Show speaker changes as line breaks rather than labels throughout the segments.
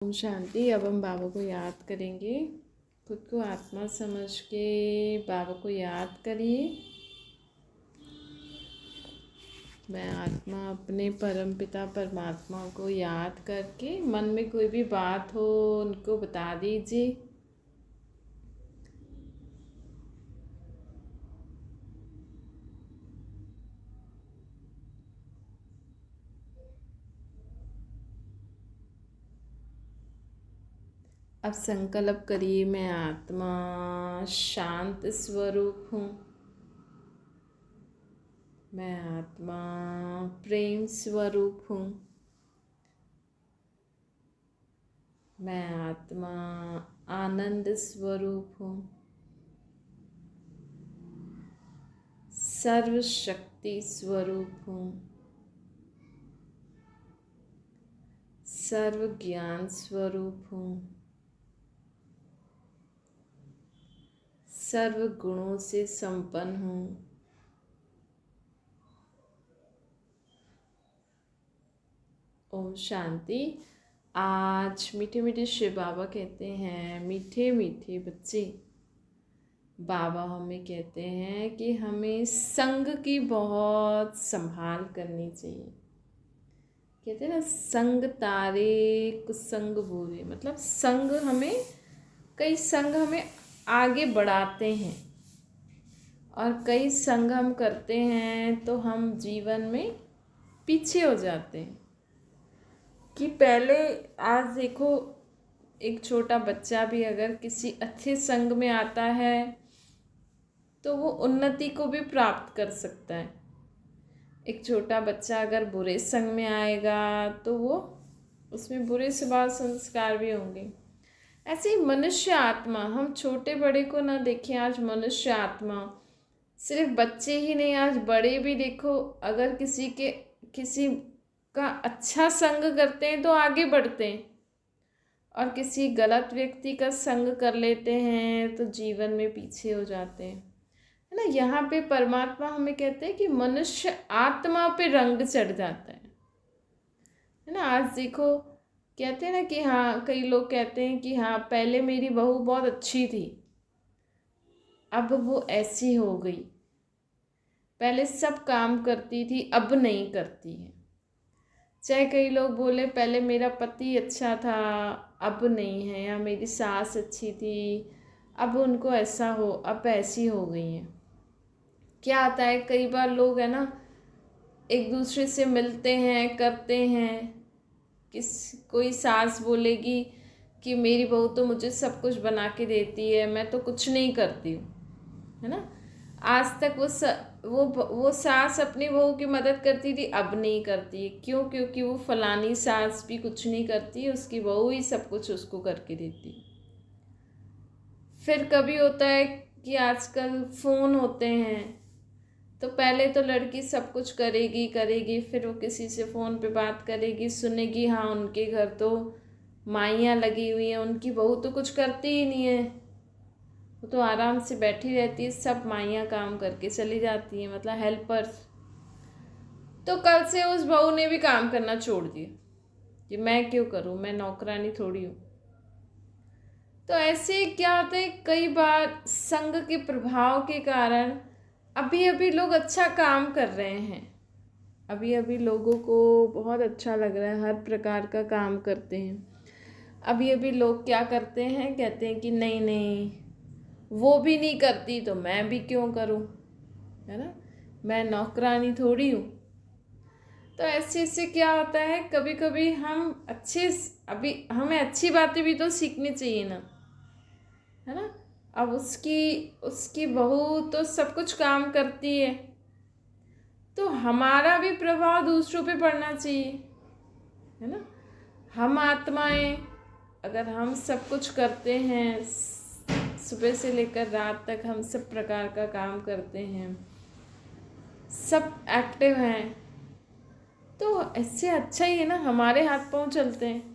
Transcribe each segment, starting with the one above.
ओम शांति। अब हम बाबा को याद करेंगे। खुद को आत्मा समझ के बाबा को याद करिए। मैं आत्मा अपने परमपिता परमात्मा को याद करके मन में कोई भी बात हो उनको बता दीजिए। अब संकल्प करिए, मैं आत्मा शांत स्वरूप हूँ। मैं आत्मा प्रेम स्वरूप हूँ। मैं आत्मा आनंद स्वरूप हूँ। सर्वशक्ति स्वरूप हूँ। सर्व ज्ञान स्वरूप हूँ। सर्व गुणों से संपन्न हूँ। ओम शांति। आज मीठे मीठे शिव बाबा कहते हैं, मीठे मीठे बच्चे, बाबा हमें कहते हैं कि हमें संग की बहुत संभाल करनी चाहिए। कहते हैं ना, संग तारे कुसंग बुरे। मतलब संग हमें, कई संग हमें आगे बढ़ाते हैं और कई संग हम करते हैं तो हम जीवन में पीछे हो जाते हैं। कि पहले आज देखो, एक छोटा बच्चा भी अगर किसी अच्छे संग में आता है तो वो उन्नति को भी प्राप्त कर सकता है। एक छोटा बच्चा अगर बुरे संग में आएगा तो वो उसमें बुरे स्वभाव संस्कार भी होंगे। ऐसे ही मनुष्य आत्मा, हम छोटे बड़े को ना देखें। आज मनुष्य आत्मा सिर्फ बच्चे ही नहीं, आज बड़े भी देखो, अगर किसी का अच्छा संग करते हैं तो आगे बढ़ते हैं और किसी गलत व्यक्ति का संग कर लेते हैं तो जीवन में पीछे हो जाते हैं, है ना। यहाँ पे परमात्मा हमें कहते हैं कि मनुष्य आत्मा पे रंग चढ़ जाता है ना। आज देखो, कहते हैं ना कि हाँ, कई लोग कहते हैं कि हाँ, पहले मेरी बहू बहुत अच्छी थी, अब वो ऐसी हो गई। पहले सब काम करती थी, अब नहीं करती है। चाहे कई लोग बोले पहले मेरा पति अच्छा था, अब नहीं है, या मेरी सास अच्छी थी, अब उनको ऐसा हो, अब ऐसी हो गई हैं। क्या आता है, कई बार लोग है ना एक दूसरे से मिलते हैं, करते हैं। कोई सास बोलेगी कि मेरी बहू तो मुझे सब कुछ बना के देती है, मैं तो कुछ नहीं करती हूँ, है ना। आज तक वो सास अपनी बहू की मदद करती थी, अब नहीं करती है। क्यों? क्योंकि वो फलानी सास भी कुछ नहीं करती, उसकी बहू ही सब कुछ उसको करके देती। फिर कभी होता है कि आजकल फ़ोन होते हैं तो पहले तो लड़की सब कुछ करेगी, फिर वो किसी से फ़ोन पे बात करेगी, सुनेगी, हाँ उनके घर तो माइयाँ लगी हुई हैं, उनकी बहू तो कुछ करती ही नहीं है, वो तो आराम से बैठी रहती है, सब माइयाँ काम करके चली जाती हैं, मतलब हेल्पर्स। तो कल से उस बहू ने भी काम करना छोड़ दिया कि मैं क्यों करूँ, मैं नौकरानी थोड़ी हूँ। तो ऐसे क्या होता है, कई बार संग के प्रभाव के कारण अभी अभी लोग अच्छा काम कर रहे हैं, अभी अभी लोगों को बहुत अच्छा लग रहा है, हर प्रकार का काम करते हैं। अभी अभी लोग क्या करते हैं, कहते हैं कि नहीं नहीं, वो भी नहीं करती तो मैं भी क्यों करूं, है ना, मैं नौकरानी थोड़ी हूँ। तो ऐसे से क्या होता है, कभी कभी अभी हमें अच्छी बातें भी तो सीखनी चाहिए ना, है ना। अब उसकी बहू तो सब कुछ काम करती है तो हमारा भी प्रभाव दूसरों पे पड़ना चाहिए, है ना। हम आत्माएं, अगर हम सब कुछ करते हैं, सुबह से लेकर रात तक हम सब प्रकार का काम करते हैं, सब एक्टिव हैं, तो इससे अच्छा ही है ना, हमारे हाथ पांव चलते हैं,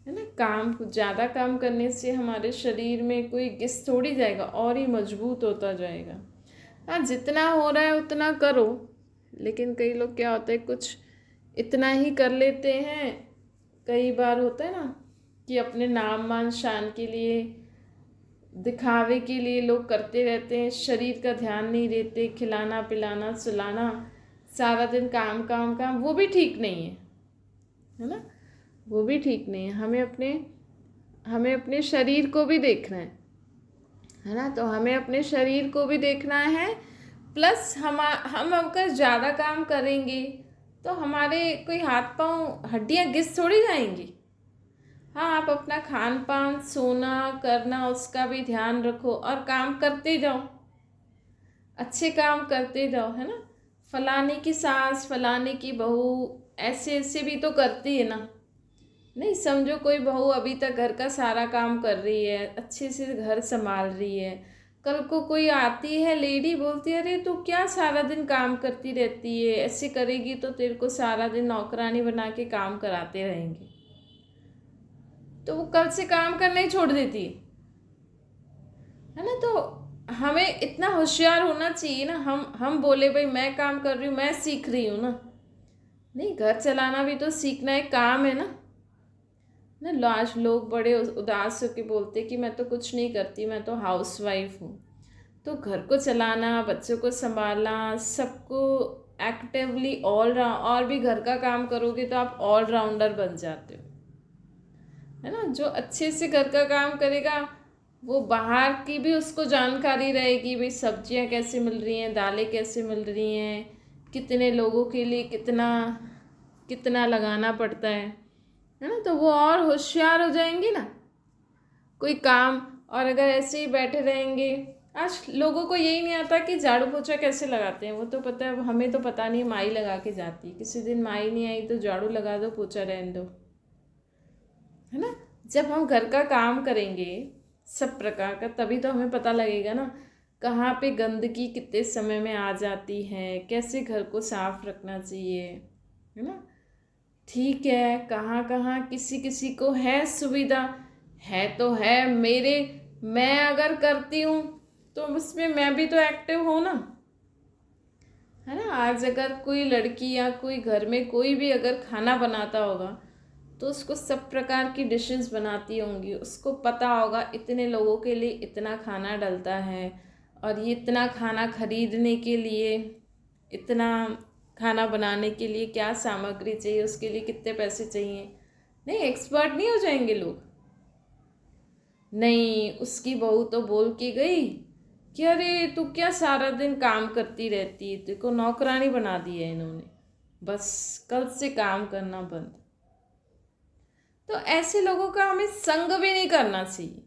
है ना। ज़्यादा काम करने से हमारे शरीर में कोई घिस थोड़ी जाएगा, और ही मजबूत होता जाएगा। हाँ, जितना हो रहा है उतना करो, लेकिन कई लोग क्या होता है, कुछ इतना ही कर लेते हैं, कई बार होता है ना कि अपने नाम मान शान के लिए, दिखावे के लिए लोग करते रहते हैं, शरीर का ध्यान नहीं देते, खिलाना पिलाना सुलाना, सारा दिन काम काम काम, वो भी ठीक नहीं है ना, वो भी ठीक नहीं है। हमें अपने शरीर को भी देखना है ना, तो हमें अपने शरीर को भी देखना है। प्लस हम अगर ज़्यादा काम करेंगे तो हमारे कोई हाथ पाँव हड्डियाँ घिस थोड़ी जाएंगी। हाँ, आप अपना खान पान सोना करना उसका भी ध्यान रखो और काम करते जाओ, अच्छे काम करते जाओ, है ना। फलाने की सास फलाने की बहू ऐसे ऐसे भी तो करती है ना। नहीं, समझो कोई बहू अभी तक घर का सारा काम कर रही है, अच्छे से घर संभाल रही है, कल को कोई आती है लेडी बोलती है अरे तू क्या सारा दिन काम करती रहती है, ऐसे करेगी तो तेरे को सारा दिन नौकरानी बना के काम कराते रहेंगे, तो वो कल से काम करना ही छोड़ देती है ना। तो हमें इतना होशियार होना चाहिए ना, हम बोले भाई मैं काम कर रही हूँ, मैं सीख रही हूँ ना। नहीं, घर चलाना भी तो सीखना एक काम है ना। लास्ट लोग बड़े उदास होकर बोलते कि मैं तो कुछ नहीं करती, मैं तो हाउस वाइफ हूँ। तो घर को चलाना, बच्चों को संभालना, सबको एक्टिवली और भी घर का काम करोगे तो आप ऑलराउंडर बन जाते हो, है ना। जो अच्छे से घर का काम करेगा वो बाहर की भी उसको जानकारी रहेगी, भाई सब्जियां कैसे मिल रही हैं, दालें कैसे मिल रही हैं, कितने लोगों के लिए कितना कितना लगाना पड़ता है ना। तो वो और होशियार हो जाएंगे ना कोई काम। और अगर ऐसे ही बैठे रहेंगे, आज लोगों को यही नहीं आता कि झाड़ू पोछा कैसे लगाते हैं, वो तो पता है, हमें तो पता नहीं, माई लगा के जाती है। किसी दिन माई नहीं आई तो झाड़ू लगा दो, पोछा रहने दो, है ना। जब हम घर का काम करेंगे सब प्रकार का, तभी तो हमें पता लगेगा ना कहाँ पे गंदगी कितने समय में आ जाती है, कैसे घर को साफ रखना चाहिए, है ना। ठीक है, कहाँ कहाँ किसी किसी को है सुविधा, है तो है, मैं अगर करती हूँ तो उसमें मैं भी तो एक्टिव हूँ ना, है ना। आज अगर कोई लड़की या कोई घर में कोई भी अगर खाना बनाता होगा तो उसको सब प्रकार की डिशेस बनाती होंगी, उसको पता होगा इतने लोगों के लिए इतना खाना डलता है, और ये इतना खाना खरीदने के लिए, इतना खाना बनाने के लिए क्या सामग्री चाहिए, उसके लिए कितने पैसे चाहिए। नहीं, एक्सपर्ट नहीं हो जाएंगे लोग। नहीं, उसकी बहू तो बोल के गई कि अरे तू क्या सारा दिन काम करती रहती है, तेरे को नौकरानी बना दी है इन्होंने, बस कल से काम करना बंद। तो ऐसे लोगों का हमें संग भी नहीं करना चाहिए,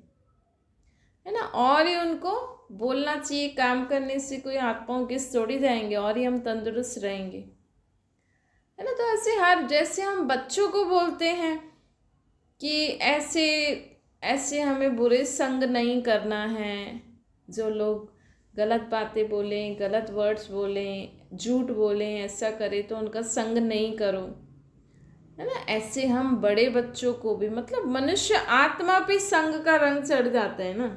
है ना। और ही उनको बोलना चाहिए, काम करने से कोई हाथ पाँव घिस थोड़ी जाएंगे, और ही हम तंदुरुस्त रहेंगे, है ना। तो ऐसे हर जैसे हम बच्चों को बोलते हैं कि ऐसे ऐसे हमें बुरे संग नहीं करना है, जो लोग गलत बातें बोलें, गलत वर्ड्स बोलें, झूठ बोलें, ऐसा करें तो उनका संग नहीं करो, है ना। ऐसे हम बड़े बच्चों को भी, मतलब मनुष्य आत्मा पे संग का रंग चढ़ जाता है ना,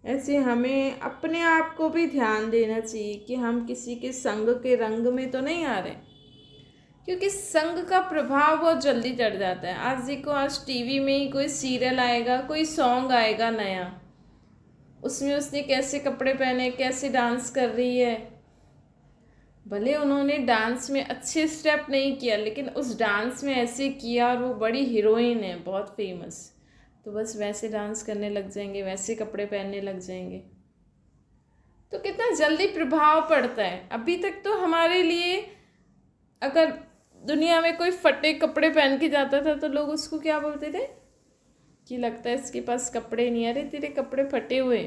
ऐसे हमें अपने आप को भी ध्यान देना चाहिए कि हम किसी के संग के रंग में तो नहीं आ रहे, क्योंकि संग का प्रभाव बहुत जल्दी चढ़ जाता है। आज देखो, आज टीवी में ही कोई सीरियल आएगा, कोई सॉन्ग आएगा नया, उसमें उसने कैसे कपड़े पहने, कैसे डांस कर रही है, भले उन्होंने डांस में अच्छे स्टेप नहीं किया, लेकिन उस डांस में ऐसे किया और वो बड़ी हीरोइन है, बहुत फेमस, तो बस वैसे डांस करने लग जाएंगे, वैसे कपड़े पहनने लग जाएंगे, तो कितना जल्दी प्रभाव पड़ता है। अभी तक तो हमारे लिए अगर दुनिया में कोई फटे कपड़े पहन के जाता था तो लोग उसको क्या बोलते थे कि लगता है इसके पास कपड़े नहीं, अरे तेरे कपड़े फटे हुए।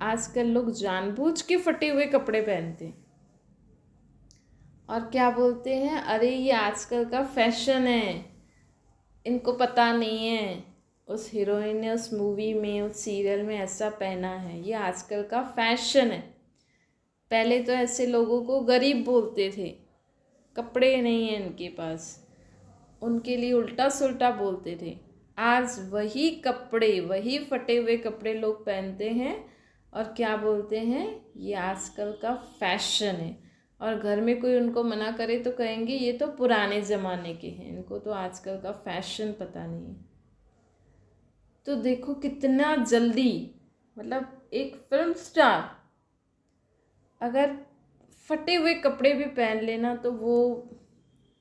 आजकल लोग जानबूझ के फटे हुए कपड़े पहनते हैं और क्या बोलते हैं, अरे ये आजकल का फैशन है, इनको पता नहीं है उस हीरोइन ने उस मूवी में उस सीरियल में ऐसा पहना है, ये आजकल का फैशन है। पहले तो ऐसे लोगों को गरीब बोलते थे, कपड़े नहीं हैं इनके पास, उनके लिए उल्टा सुल्टा बोलते थे। आज वही कपड़े, वही फटे हुए कपड़े लोग पहनते हैं और क्या बोलते हैं, ये आजकल का फैशन है। और घर में कोई उनको मना करे तो कहेंगे ये तो पुराने ज़माने के हैं, इनको तो आजकल का फैशन पता नहीं है। तो देखो कितना जल्दी, मतलब एक फिल्म स्टार अगर फटे हुए कपड़े भी पहन लेना तो वो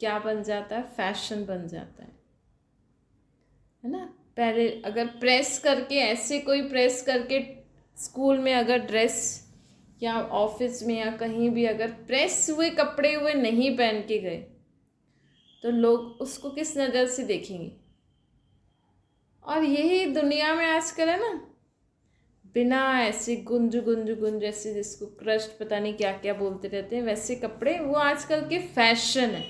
क्या बन जाता है, फैशन बन जाता है ना। पहले अगर प्रेस करके, ऐसे कोई प्रेस करके स्कूल में अगर ड्रेस या ऑफिस में या कहीं भी अगर प्रेस हुए कपड़े हुए नहीं पहन के गए तो लोग उसको किस नज़र से देखेंगे। और यही दुनिया में आजकल है ना, बिना ऐसे गुंज गुंज गुंज ऐसे, जिसको क्रस्ट पता नहीं क्या क्या बोलते रहते हैं, वैसे कपड़े वो आजकल के फैशन है।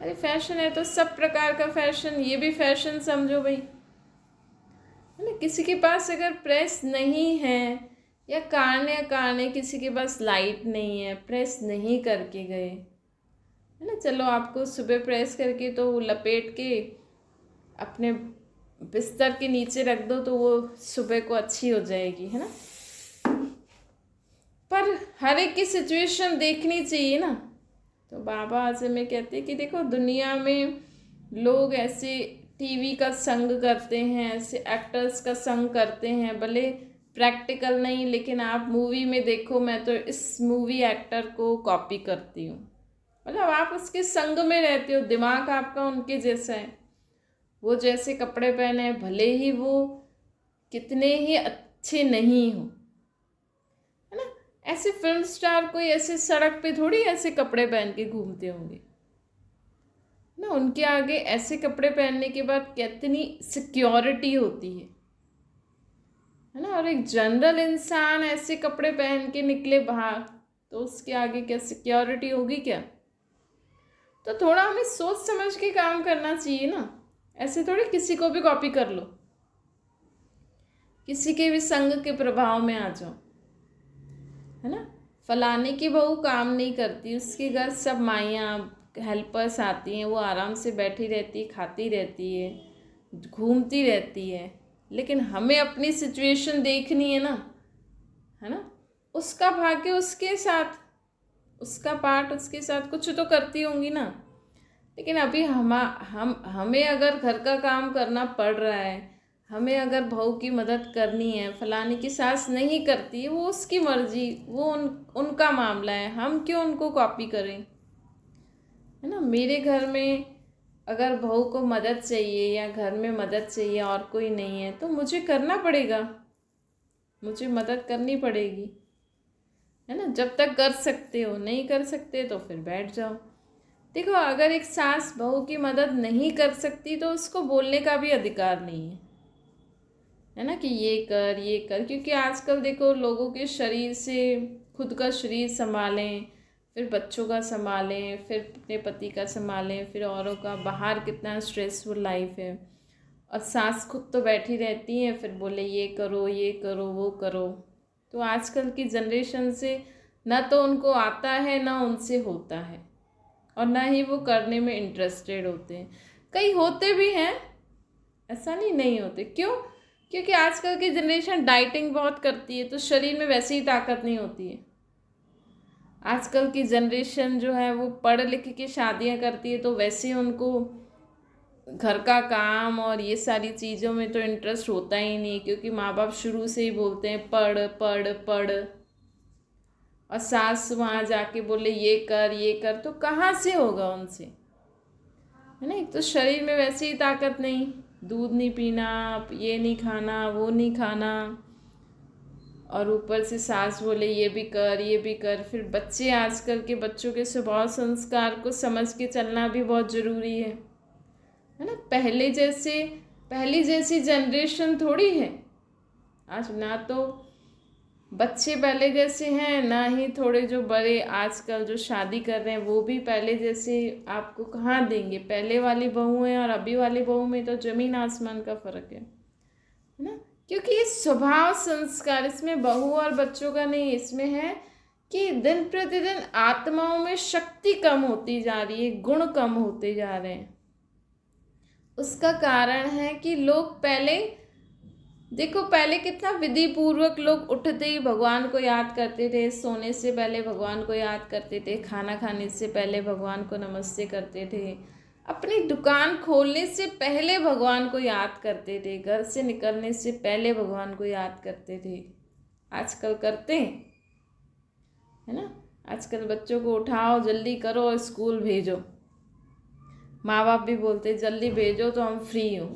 अरे फैशन है तो सब प्रकार का फैशन, ये भी फैशन समझो भाई, है ना। किसी के पास अगर प्रेस नहीं है या कारणे किसी के पास लाइट नहीं है, प्रेस नहीं करके गए, है ना, चलो आपको सुबह प्रेस करके तो लपेट के अपने बिस्तर के नीचे रख दो तो वो सुबह को अच्छी हो जाएगी, है ना। पर हर एक की सिचुएशन देखनी चाहिए ना। तो बाबा आज हमें कहते हैं कि देखो दुनिया में लोग ऐसे टीवी का संग करते हैं, ऐसे एक्टर्स का संग करते हैं, भले प्रैक्टिकल नहीं, लेकिन आप मूवी में देखो, मैं तो इस मूवी एक्टर को कॉपी करती हूँ, मतलब आप उसके संग में रहते हो, दिमाग आपका उनके जैसा है। वो जैसे कपड़े पहने हैं, भले ही वो कितने ही अच्छे नहीं हो, है ना। ऐसे फिल्म स्टार कोई ऐसे सड़क पे थोड़ी ऐसे कपड़े पहन के घूमते होंगे ना, उनके आगे ऐसे कपड़े पहनने के बाद कितनी सिक्योरिटी होती है ना। और एक जनरल इंसान ऐसे कपड़े पहन के निकले बाहर तो उसके आगे क्या सिक्योरिटी होगी क्या। तो थोड़ा हमें सोच समझ के काम करना चाहिए ना, ऐसे थोड़ी किसी को भी कॉपी कर लो, किसी के भी संग के प्रभाव में आ जाओ, है ना। फलाने की बहू काम नहीं करती, उसके घर सब माइयाँ हेल्पर्स आती हैं, वो आराम से बैठी रहती है, खाती रहती है, घूमती रहती है, लेकिन हमें अपनी सिचुएशन देखनी है ना, है ना। उसका भाग्य उसके साथ, उसका पार्ट उसके साथ, कुछ तो करती होंगी ना। लेकिन अभी हमें अगर घर का काम करना पड़ रहा है, हमें अगर बहू की मदद करनी है, फलाने की सास नहीं करती है, वो उसकी मर्जी, वो उनका मामला है, हम क्यों उनको कॉपी करें, है ना। मेरे घर में अगर बहू को मदद चाहिए या घर में मदद चाहिए और कोई नहीं है तो मुझे करना पड़ेगा, मुझे मदद करनी पड़ेगी, है ना। जब तक कर सकते हो, नहीं कर सकते तो फिर बैठ जाओ। देखो अगर एक सास बहू की मदद नहीं कर सकती तो उसको बोलने का भी अधिकार नहीं है ना, कि ये कर, क्योंकि आजकल देखो लोगों के शरीर से, खुद का शरीर संभालें, फिर बच्चों का संभालें, फिर अपने पति का संभालें, फिर औरों का, बाहर कितना स्ट्रेसफुल लाइफ है। और सास खुद तो बैठी रहती हैं, फिर बोले ये करो वो करो। तो आजकल की जनरेशन से ना तो उनको आता है ना उनसे होता है, और ना ही वो करने में इंटरेस्टेड होते हैं। कई होते भी हैं, ऐसा नहीं होते। क्यों? क्योंकि आजकल की जनरेशन डाइटिंग बहुत करती है तो शरीर में वैसे ही ताकत नहीं होती है। आजकल की जनरेशन जो है वो पढ़ लिख के शादियां करती है तो वैसे उनको घर का काम और ये सारी चीज़ों में तो इंटरेस्ट होता ही नहीं, क्योंकि माँ बाप शुरू से ही बोलते हैं पढ़ पढ़ पढ़, और सास वहाँ जाके बोले ये कर, तो कहाँ से होगा उनसे, है ना। एक तो शरीर में वैसे ही ताकत नहीं, दूध नहीं पीना, ये नहीं खाना, वो नहीं खाना, और ऊपर से सास बोले ये भी कर। फिर बच्चे, आजकल के बच्चों के स्वभाव संस्कार को समझ के चलना भी बहुत ज़रूरी है ना। पहली जैसी जनरेशन थोड़ी है आज, ना तो बच्चे पहले जैसे हैं, ना ही थोड़े जो बड़े आजकल जो शादी कर रहे हैं वो भी पहले जैसे आपको कहाँ देंगे। पहले वाली बहू है और अभी वाली बहू में तो ज़मीन आसमान का फ़र्क है ना। क्योंकि ये स्वभाव संस्कार इसमें बहू और बच्चों का नहीं, इसमें है कि दिन प्रतिदिन आत्माओं में शक्ति कम होती जा रही है, गुण कम होते जा रहे हैं। उसका कारण है कि लोग पहले देखो पहले कितना विधि पूर्वक लोग उठते ही भगवान को याद करते थे, सोने से पहले भगवान को याद करते थे, खाना खाने से पहले भगवान को नमस्ते करते थे, अपनी दुकान खोलने से पहले भगवान को याद करते थे, घर से निकलने से पहले भगवान को याद करते थे। आजकल करते हैं, है ना? आजकल बच्चों को उठाओ, जल्दी करो और स्कूल भेजो। माँ बाप भी बोलते जल्दी भेजो तो हम फ्री हो,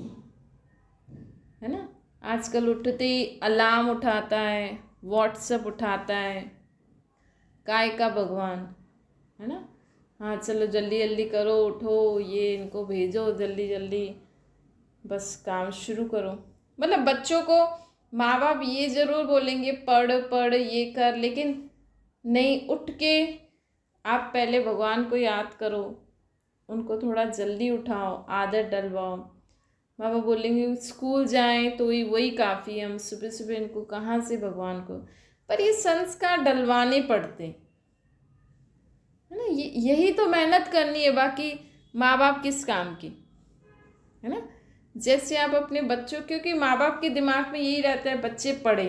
है ना? आजकल उठते ही अलार्म उठाता है, व्हाट्सएप उठाता है, काय का भगवान, है ना? हाँ चलो जल्दी जल्दी करो, उठो, ये इनको भेजो जल्दी जल्दी, बस काम शुरू करो। मतलब बच्चों को माँ बाप ये ज़रूर बोलेंगे पढ़ पढ़ ये कर, लेकिन नहीं, उठ के आप पहले भगवान को याद करो, उनको थोड़ा जल्दी उठाओ, आदत डलवाओ। माँ बाप बोलेंगे स्कूल जाएं तो ही वही काफ़ी है, हम सुबह सुबह इनको कहाँ से भगवान को, पर ये संस्कार डलवाने पड़ते, है ना? यही तो मेहनत करनी है, बाकी माँ बाप किस काम की, है ना? जैसे आप अपने बच्चों, क्योंकि माँ बाप के दिमाग में यही रहता है बच्चे पढ़े,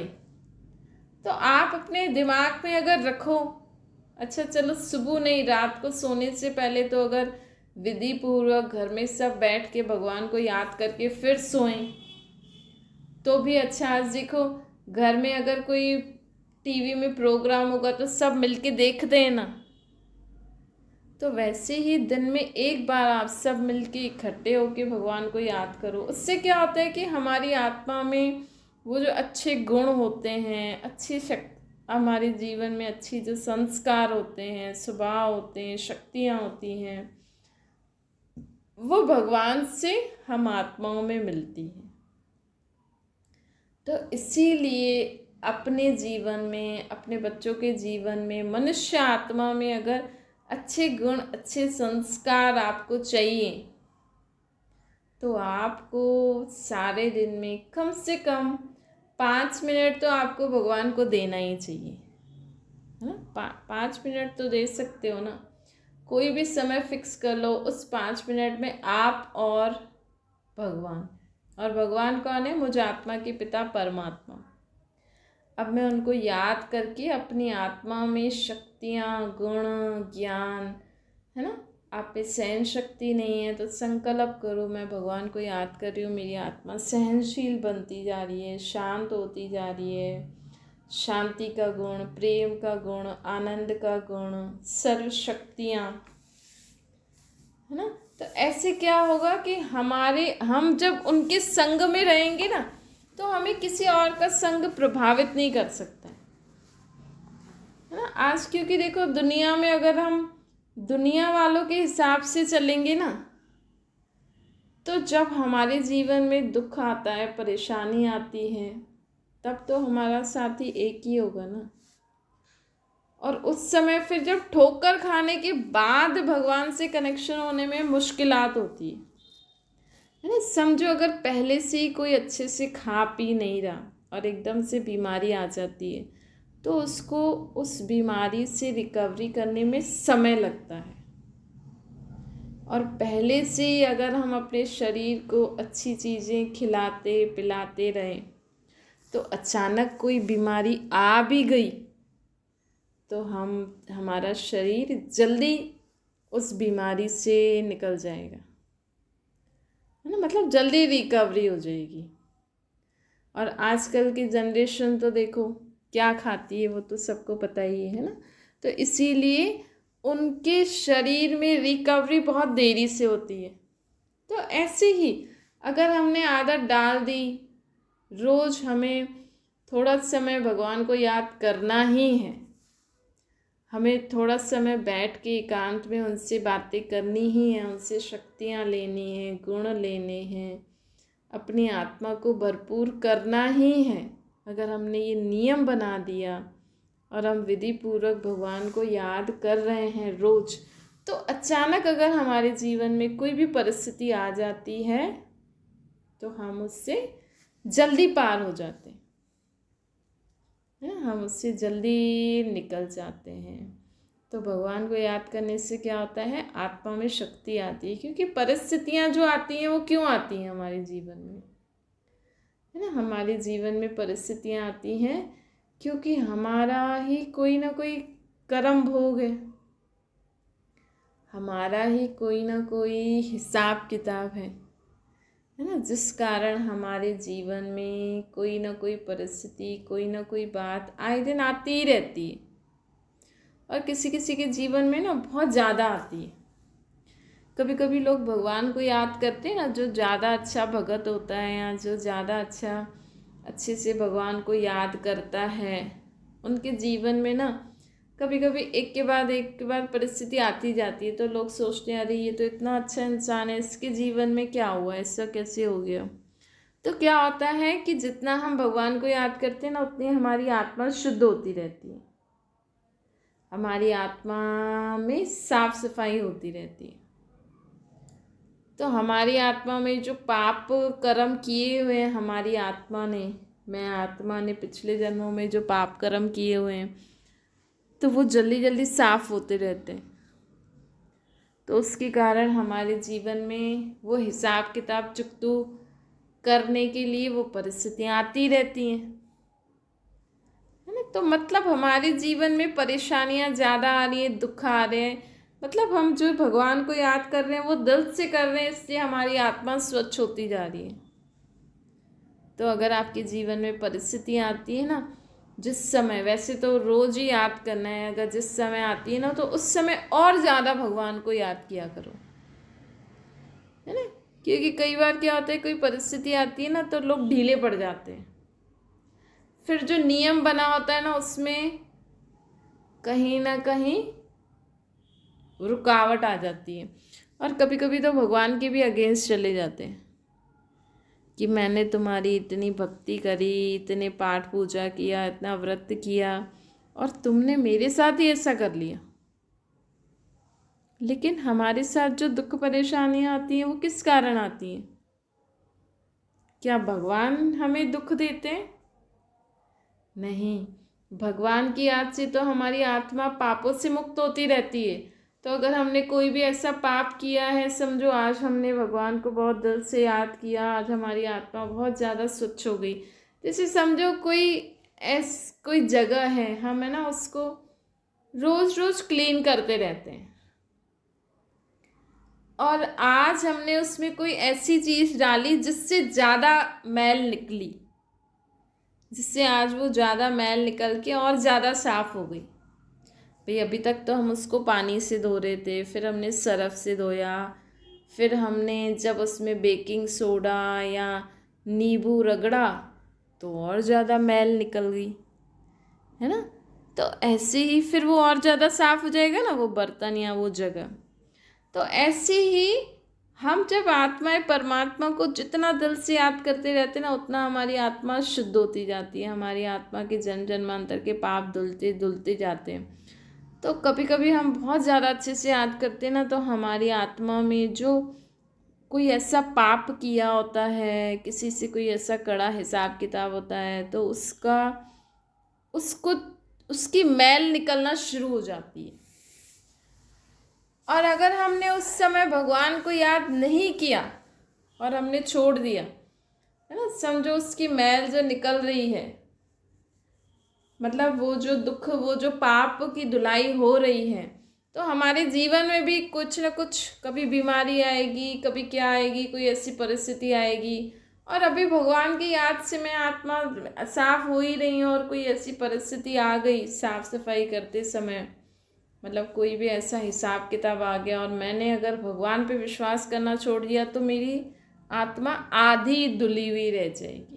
तो आप अपने दिमाग में अगर रखो, अच्छा चलो सुबह नहीं, रात को सोने से पहले तो अगर विधि पूर्वक घर में सब बैठ के भगवान को याद करके फिर सोएं तो भी अच्छा। आज देखो घर में अगर कोई टीवी में प्रोग्राम होगा तो सब मिलके देखते हैं ना, तो वैसे ही दिन में एक बार आप सब मिलके इकट्ठे होके भगवान को याद करो। उससे क्या होता है कि हमारी आत्मा में वो जो अच्छे गुण होते हैं, अच्छी हमारे जीवन में अच्छी जो संस्कार होते हैं, स्वभाव होते हैं, शक्तियाँ होती हैं, वो भगवान से हम आत्माओं में मिलती हैं। तो इसीलिए अपने जीवन में, अपने बच्चों के जीवन में, मनुष्य आत्मा में अगर अच्छे गुण, अच्छे संस्कार आपको चाहिए तो आपको सारे दिन में कम से कम 5 मिनट तो आपको भगवान को देना ही चाहिए, है ना? 5 मिनट तो दे सकते हो ना, कोई भी समय फिक्स कर लो, उस 5 मिनट में आप और भगवान, और भगवान कौन है? मुझ आत्मा के पिता परमात्मा। अब मैं उनको याद करके अपनी आत्मा में शक्तियाँ, गुण, ज्ञान, है ना? आप में सहन शक्ति नहीं है तो संकल्प करो, मैं भगवान को याद कर रही हूँ, मेरी आत्मा सहनशील बनती जा रही है, शांत होती जा रही है, शांति का गुण, प्रेम का गुण, आनंद का गुण, सर्व शक्तियाँ, है ना? तो ऐसे क्या होगा कि हम जब उनके संग में रहेंगे ना, तो हमें किसी और का संग प्रभावित नहीं कर सकता है ना? आज क्योंकि देखो दुनिया में अगर हम दुनिया वालों के हिसाब से चलेंगे ना, तो जब हमारे जीवन में दुख आता है, परेशानी आती है, तब तो हमारा साथी एक ही होगा ना। और उस समय फिर जब ठोकर खाने के बाद भगवान से कनेक्शन होने में मुश्किलात होती है ना? समझो अगर पहले से ही कोई अच्छे से खा पी नहीं रहा और एकदम से बीमारी आ जाती है, तो उसको उस बीमारी से रिकवरी करने में समय लगता है। और पहले से ही अगर हम अपने शरीर को अच्छी चीज़ें खिलाते पिलाते रहें, तो अचानक कोई बीमारी आ भी गई तो हमारा शरीर जल्दी उस बीमारी से निकल जाएगा, है ना? मतलब जल्दी रिकवरी हो जाएगी। और आजकल की जनरेशन तो देखो क्या खाती है, वो तो सबको पता ही है ना? तो इसीलिए उनके शरीर में रिकवरी बहुत देरी से होती है। तो ऐसे ही अगर हमने आदत डाल दी, रोज़ हमें थोड़ा समय भगवान को याद करना ही है, हमें थोड़ा समय बैठ के एकांत में उनसे बातें करनी ही है, उनसे शक्तियाँ लेनी हैं, गुण लेने हैं, अपनी आत्मा को भरपूर करना ही है। अगर हमने ये नियम बना दिया और हम विधि पूर्वक भगवान को याद कर रहे हैं रोज़, तो अचानक अगर हमारे जीवन में कोई भी परिस्थिति आ जाती है तो हम उससे जल्दी पार हो जाते हैं, हम उससे जल्दी निकल जाते हैं। तो भगवान को याद करने से क्या होता है? आत्मा में शक्ति आती है, क्योंकि परिस्थितियाँ जो आती हैं वो क्यों आती हैं हमारे जीवन में, है ना। हमारे जीवन में परिस्थितियाँ आती हैं क्योंकि हमारा ही कोई ना कोई कर्म भोग हमारा ही कोई ना कोई हिसाब किताब है ना, जिस कारण हमारे जीवन में कोई ना कोई परिस्थिति, कोई ना कोई बात आए दिन आती ही रहती है। और किसी किसी के जीवन में ना बहुत ज़्यादा आती है। कभी कभी लोग भगवान को याद करते हैं ना, जो ज़्यादा अच्छा भगत होता है या जो ज़्यादा अच्छे से भगवान को याद करता है, उनके जीवन में ना कभी कभी एक के बाद परिस्थिति आती जाती है। तो लोग सोचते हैं अरे ये तो इतना अच्छा इंसान है, इसके जीवन में क्या हुआ, ऐसा कैसे हो गया। तो क्या होता है कि जितना हम भगवान को याद करते हैं ना, उतनी हमारी आत्मा शुद्ध होती रहती है, हमारी आत्मा में साफ सफाई होती रहती है। तो हमारी आत्मा में जो पाप कर्म किए हुए हैं हमारी आत्मा ने पिछले जन्मों में जो पाप कर्म किए हुए हैं, तो वो जल्दी जल्दी साफ होते रहते हैं। तो उसके कारण हमारे जीवन में वो हिसाब किताब चुकतू करने के लिए वो परिस्थितियाँ आती रहती हैं, है ना। तो मतलब हमारे जीवन में परेशानियाँ ज़्यादा आ रही हैं, दुख आ रहे हैं, मतलब हम जो भगवान को याद कर रहे हैं वो दिल से कर रहे हैं, इसलिए हमारी आत्मा स्वच्छ होती जा रही है। तो अगर आपके जीवन में परिस्थितियाँ आती है ना, जिस समय, वैसे तो रोज़ ही याद करना है, अगर जिस समय आती है ना तो उस समय और ज़्यादा भगवान को याद किया करो, है ना। क्योंकि कई बार क्या होता है, कोई परिस्थिति आती है ना तो लोग ढीले पड़ जाते हैं, फिर जो नियम बना होता है ना उसमें कहीं ना कहीं रुकावट आ जाती है। और कभी कभी तो भगवान के भी अगेंस्ट चले जाते हैं कि मैंने तुम्हारी इतनी भक्ति करी, इतने पाठ पूजा किया, इतना व्रत किया, और तुमने मेरे साथ ही ऐसा कर लिया। लेकिन हमारे साथ जो दुख परेशानियाँ आती हैं वो किस कारण आती हैं? क्या भगवान हमें दुख देते हैं? नहीं, भगवान की याद से तो हमारी आत्मा पापों से मुक्त होती रहती है। तो अगर हमने कोई भी ऐसा पाप किया है, समझो आज हमने भगवान को बहुत दिल से याद किया, आज हमारी आत्मा बहुत ज़्यादा स्वच्छ हो गई। जैसे समझो कोई जगह है, हम है ना उसको रोज़ रोज़ क्लीन करते रहते हैं, और आज हमने उसमें कोई ऐसी चीज़ डाली जिससे ज़्यादा मैल निकली, जिससे आज वो ज़्यादा मैल निकल के और ज़्यादा साफ़ हो गई। भाई अभी तक तो हम उसको पानी से धो रहे थे, फिर हमने सरफ से धोया, फिर हमने जब उसमें बेकिंग सोडा या नींबू रगड़ा तो और ज़्यादा मैल निकल गई, है ना। तो ऐसे ही फिर वो और ज़्यादा साफ़ हो जाएगा ना वो बर्तन या वो जगह। तो ऐसे ही हम जब आत्मा परमात्मा को जितना दिल से याद करते रहते ना, उतना हमारी आत्मा शुद्ध होती जाती है, हमारी आत्मा के जन्म जन्मांतर के पाप धुलते धुलते जाते हैं। तो कभी कभी हम बहुत ज़्यादा अच्छे से याद करते हैं ना, तो हमारी आत्मा में जो कोई ऐसा पाप किया होता है, किसी से कोई ऐसा कड़ा हिसाब किताब होता है, तो उसको उसकी मैल निकलना शुरू हो जाती है। और अगर हमने उस समय भगवान को याद नहीं किया और हमने छोड़ दिया, है ना, समझो उसकी मैल जो निकल रही है, मतलब वो जो दुख, वो जो पाप की धुलाई हो रही है, तो हमारे जीवन में भी कुछ न कुछ, कभी बीमारी आएगी, कभी क्या आएगी, कोई ऐसी परिस्थिति आएगी। और अभी भगवान की याद से मैं आत्मा साफ हो ही रही हूँ, और कोई ऐसी परिस्थिति आ गई साफ सफाई करते समय, मतलब कोई भी ऐसा हिसाब किताब आ गया और मैंने अगर भगवान पे विश्वास करना छोड़ दिया, तो मेरी आत्मा आधी धुली हुई रह जाएगी।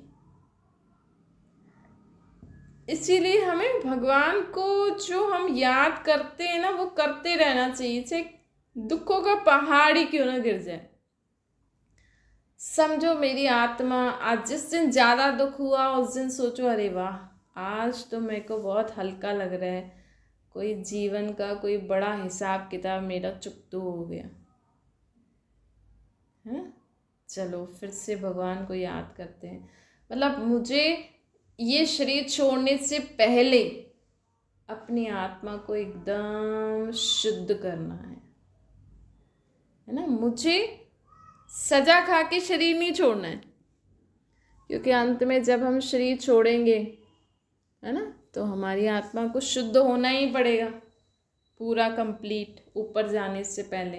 इसीलिए हमें भगवान को जो हम याद करते हैं ना, वो करते रहना चाहिए, चाहे दुखों का पहाड़ ही क्यों ना गिर जाए। समझो मेरी आत्मा आज जिस दिन ज़्यादा दुख हुआ, उस दिन सोचो अरे वाह, आज तो मेरे को बहुत हल्का लग रहा है, कोई जीवन का कोई बड़ा हिसाब किताब मेरा चुकतो हो गया है। चलो फिर से भगवान को याद करते हैं। मतलब मुझे ये शरीर छोड़ने से पहले अपनी आत्मा को एकदम शुद्ध करना है ना। मुझे सजा खा के शरीर नहीं छोड़ना है, क्योंकि अंत में जब हम शरीर छोड़ेंगे, है ना, तो हमारी आत्मा को शुद्ध होना ही पड़ेगा पूरा कंप्लीट, ऊपर जाने से पहले।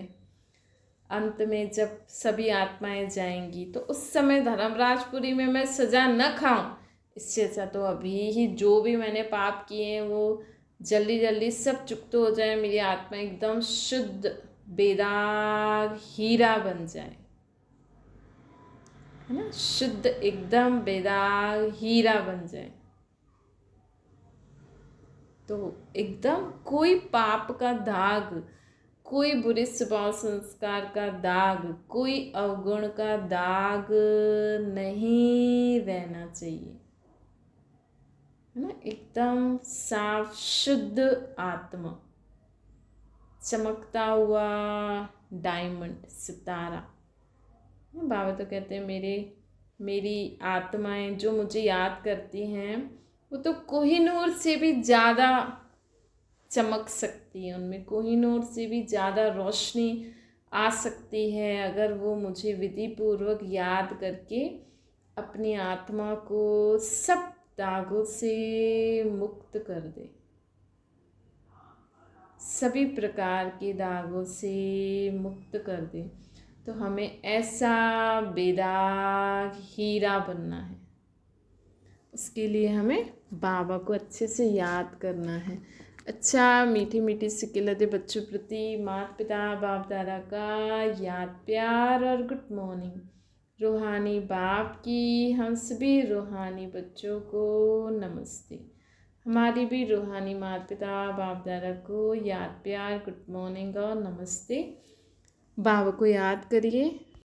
अंत में जब सभी आत्माएं जाएंगी तो उस समय धर्मराजपुरी में मैं सज़ा न खाऊं, इससे अच्छा तो अभी ही जो भी मैंने पाप किए हैं वो जल्दी जल्दी सब चुकते हो जाए, मेरी आत्मा एकदम शुद्ध बेदाग हीरा बन जाए, है ना, शुद्ध एकदम बेदाग हीरा बन जाए। तो एकदम कोई पाप का दाग, कोई बुरे स्वभाव संस्कार का दाग, कोई अवगुण का दाग नहीं रहना चाहिए, है ना। एकदम साफ शुद्ध आत्मा, चमकता हुआ डायमंड, सितारा। बाबा तो कहते हैं मेरी आत्माएं जो मुझे याद करती हैं वो तो कोहिनूर से भी ज़्यादा चमक सकती है, उनमें कोहिनूर से भी ज़्यादा रोशनी आ सकती है अगर वो मुझे विधि पूर्वक याद करके अपनी आत्मा को सब दागों से मुक्त कर दे, सभी प्रकार के दागों से मुक्त कर दे। तो हमें ऐसा बेदाग हीरा बनना है, उसके लिए हमें बाबा को अच्छे से याद करना है। अच्छा, मीठी मीठी सी किलते बच्चों प्रति माता पिता बाप दादा का याद प्यार और गुड मॉर्निंग। रूहानी बाप की हम सभी रूहानी बच्चों को नमस्ते। हमारी भी रूहानी माता पिता बाप दादा को याद प्यार गुड मॉर्निंग और नमस्ते। बाबा को याद करिए,